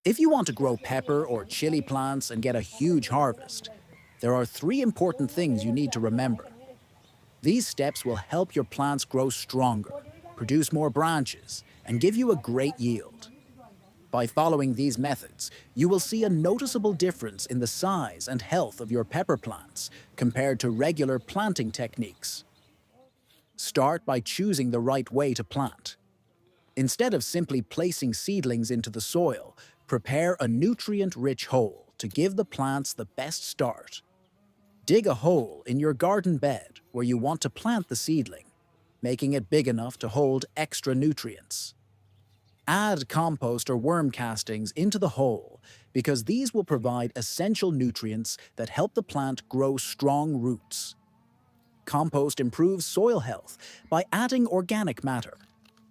If you want to grow pepper or chili plants and get a huge harvest, there are three important things you need to remember. These steps will help your plants grow stronger, produce more branches, and give you a great yield. By following these methods, you will see a noticeable difference in the size and health of your pepper plants compared to regular planting techniques. Start by choosing the right way to plant. Instead of simply placing seedlings into the soil, prepare a nutrient-rich hole to give the plants the best start. Dig a hole in your garden bed where you want to plant the seedling, making it big enough to hold extra nutrients. Add compost or worm castings into the hole because these will provide essential nutrients that help the plant grow strong roots. Compost improves soil health by adding organic matter,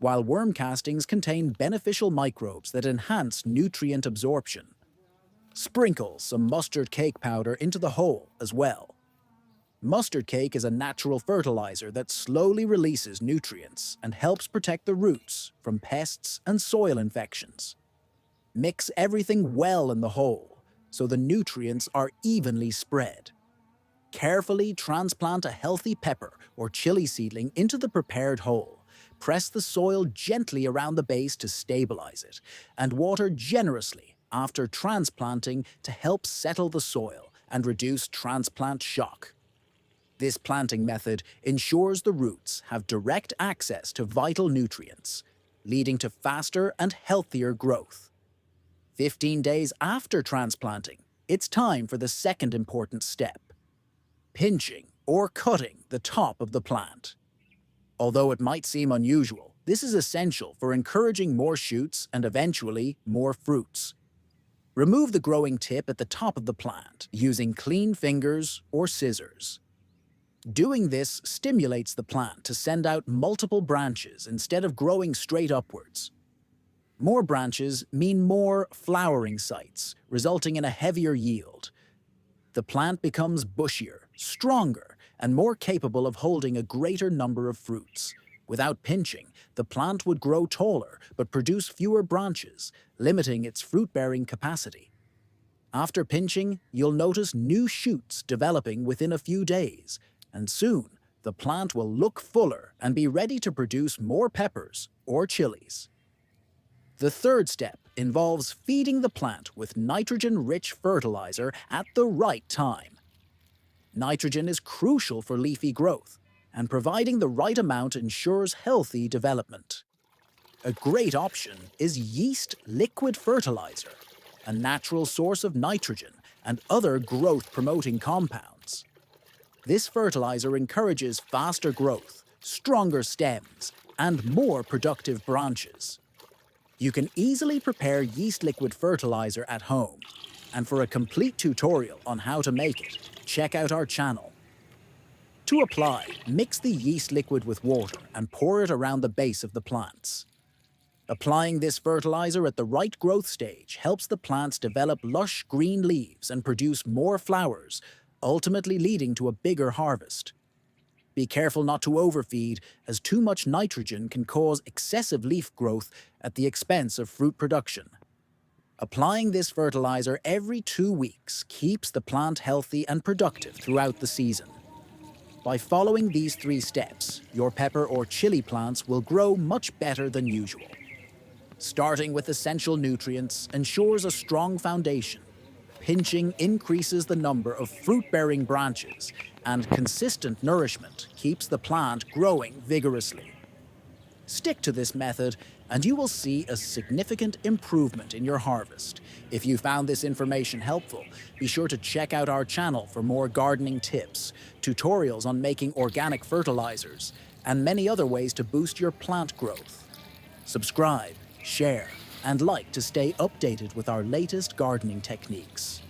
while worm castings contain beneficial microbes that enhance nutrient absorption. Sprinkle some mustard cake powder into the hole as well. Mustard cake is a natural fertilizer that slowly releases nutrients and helps protect the roots from pests and soil infections. Mix everything well in the hole so the nutrients are evenly spread. Carefully transplant a healthy pepper or chili seedling into the prepared hole. Press the soil gently around the base to stabilize it, and water generously after transplanting to help settle the soil and reduce transplant shock. This planting method ensures the roots have direct access to vital nutrients, leading to faster and healthier growth. 15 days after transplanting, it's time for the second important step: pinching or cutting the top of the plant. Although it might seem unusual, this is essential for encouraging more shoots and eventually more fruits. Remove the growing tip at the top of the plant using clean fingers or scissors. Doing this stimulates the plant to send out multiple branches instead of growing straight upwards. More branches mean more flowering sites, resulting in a heavier yield. The plant becomes bushier, stronger, and more capable of holding a greater number of fruits. Without pinching, the plant would grow taller but produce fewer branches, limiting its fruit-bearing capacity. After pinching, you'll notice new shoots developing within a few days, and soon the plant will look fuller and be ready to produce more peppers or chilies. The third step involves feeding the plant with nitrogen-rich fertilizer at the right time. Nitrogen is crucial for leafy growth, and providing the right amount ensures healthy development. A great option is yeast liquid fertilizer, a natural source of nitrogen and other growth-promoting compounds. This fertilizer encourages faster growth, stronger stems, and more productive branches. You can easily prepare yeast liquid fertilizer at home, and for a complete tutorial on how to make it, check out our channel. To apply, mix the yeast liquid with water and pour it around the base of the plants. Applying this fertilizer at the right growth stage helps the plants develop lush green leaves and produce more flowers, ultimately leading to a bigger harvest. Be careful not to overfeed, as too much nitrogen can cause excessive leaf growth at the expense of fruit production. Applying this fertilizer every 2 weeks keeps the plant healthy and productive throughout the season. By following these 3 steps, your pepper or chili plants will grow much better than usual. Starting with essential nutrients ensures a strong foundation. Pinching increases the number of fruit-bearing branches, and consistent nourishment keeps the plant growing vigorously. Stick to this method, and you will see a significant improvement in your harvest. If you found this information helpful, be sure to check out our channel for more gardening tips, tutorials on making organic fertilizers, and many other ways to boost your plant growth. Subscribe, share, and like to stay updated with our latest gardening techniques.